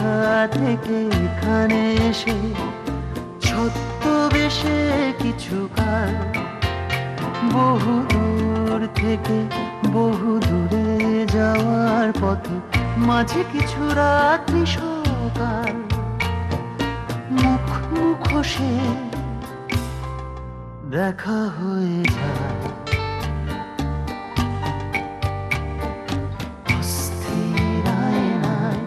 কোথা থেকে এখানে এসে ছদ্মবেশে কিছু কাল বহু দূর থেকে বহু দূরে যাওয়ার পথে মাঝে কিছু রাত্রি সকাল মুখ মুখোশে দেখা হয়ে যায় অস্থির আয়নায়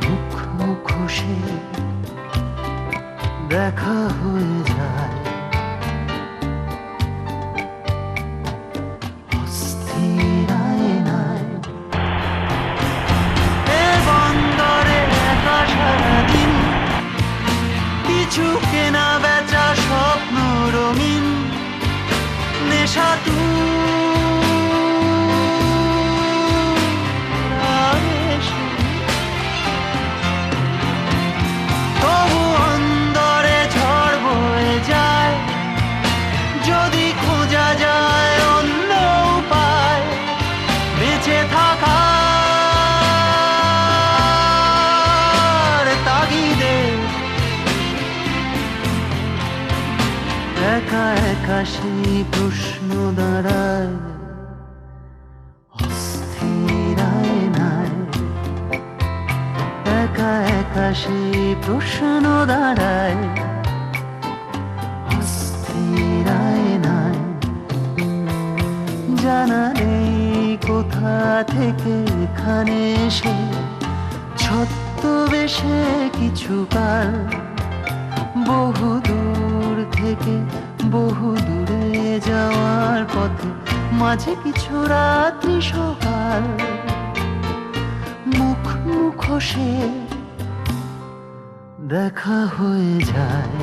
মুখ মুখোশে দেখা হয়ে যায় অস্থির আয়নায় এ বন্দরে একা সারাদিন কিছু কেনা বেচা স্বপ্ন রঙিন নেশা তবু অন্দরে ঝড় বয়ে যায় যদি খোঁজা যায় অন্য উপায় বেঁচে থাকার তাগিদে একা একা সেই প্রশ্ন দাঁড়ায় অস্থির আয়নায় একা একা সেই প্রশ্ন দাঁড়ায় অস্থির আয়নায় জানা নেই কোথা থেকে এখানে এসে ছদ্মবেশে কিছু কাল বহু দূর থেকে বহু দূরে যাওয়ার পথে মাঝে কিছু রাত্রি সকাল মুখ মুখোশে দেখা হয়ে যায়।